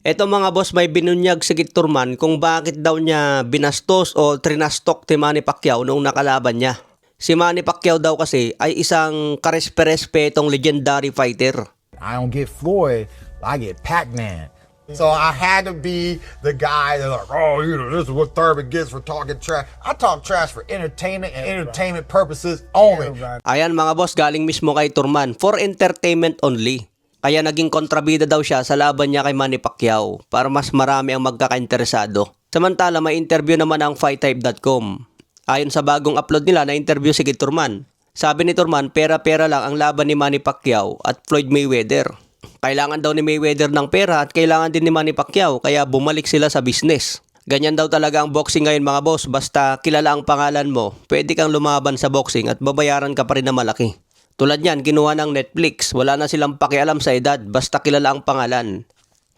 Eto mga boss, may binunyag si Kit Turman kung bakit daw niya binastos o trinastok si Manny Pacquiao noong nakalaban niya. Si Manny Pacquiao daw kasi ay isang karespe-respetong legendary fighter. I don't get Floyd, I get Pac-Man. So I had to be the guy that's like, oh, this is what Thurman gets for talking trash. I talk trash for entertainment and entertainment purposes only. Ayan mga boss, galing mismo kay Turman, for entertainment only. Kaya naging kontrabida daw siya sa laban niya kay Manny Pacquiao para mas marami ang magkakainteresado. Samantala may interview naman ang fighttype.com. Ayon sa bagong upload nila na interview si Kit Turman. Sabi ni Turman, pera-pera lang ang laban ni Manny Pacquiao at Floyd Mayweather. Kailangan daw ni Mayweather ng pera at kailangan din ni Manny Pacquiao kaya bumalik sila sa business. Ganyan daw talaga ang boxing ngayon mga boss, basta kilala ang pangalan mo, pwede kang lumaban sa boxing at babayaran ka pa rin na malaki. Tulad niyan, kinuha ng Netflix, wala na silang pakialam sa edad, basta kilala ang pangalan.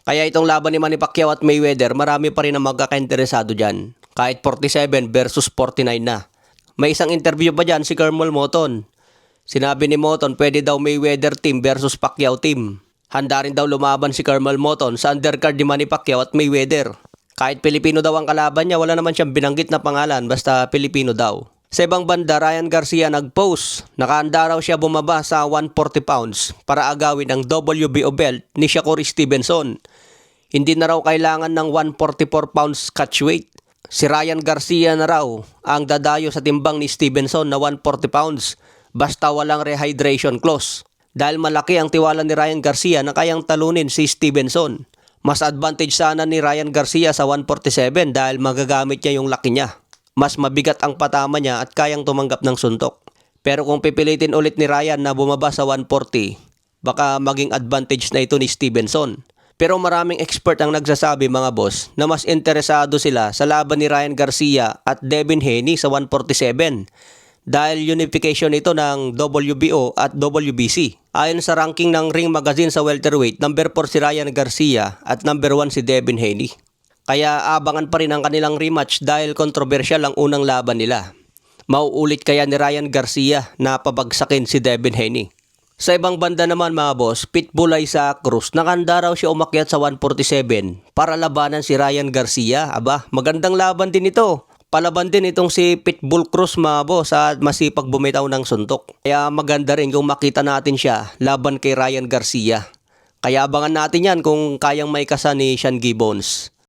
Kaya itong laban ni Manny Pacquiao at Mayweather, marami pa rin ang magkakainteresado dyan. Kahit 47 versus 49 na. May isang interview pa dyan si Kermel Moton. Sinabi ni Moton, pwede daw Mayweather team versus Pacquiao team. Handa rin daw lumaban si Kermel Moton sa undercard ni Manny Pacquiao at Mayweather. Kahit Pilipino daw ang kalaban niya, wala naman siyang binanggit na pangalan, basta Pilipino daw. Sa ibang banda, Ryan Garcia nag-post. Nakahanda raw siya bumaba sa 140 pounds para agawin ang WBO belt ni Shakur Stevenson. Hindi na raw kailangan ng 144 pounds catchweight. Si Ryan Garcia na raw ang dadayo sa timbang ni Stevenson na 140 pounds basta walang rehydration clause. Dahil malaki ang tiwala ni Ryan Garcia na kayang talunin si Stevenson. Mas advantage sana ni Ryan Garcia sa 147 dahil magagamit niya yung laki niya. Mas mabigat ang patama niya at kayang tumanggap ng suntok. Pero kung pipilitin ulit ni Ryan na bumaba sa 140, baka maging advantage na ito ni Stevenson. Pero maraming expert ang nagsasabi mga boss na mas interesado sila sa laban ni Ryan Garcia at Devin Haney sa 147 dahil unification ito ng WBO at WBC. Ayon sa ranking ng Ring Magazine sa welterweight, number 4 si Ryan Garcia at number 1 si Devin Haney. Kaya abangan pa rin ang kanilang rematch dahil kontrobersyal ang unang laban nila. Mauulit kaya ni Ryan Garcia na pabagsakin si Devin Haney. Sa ibang banda naman mga boss, Pitbull Isaac Cruz, nakahanda raw siya umakyat sa 147 para labanan si Ryan Garcia. Aba, magandang laban din ito. Palaban din itong si Pitbull Cruz mga boss at masipag bumitaw ng suntok. Kaya maganda rin kung makita natin siya laban kay Ryan Garcia. Kaya abangan natin yan kung kayang maikasa ni Sean Gibbons.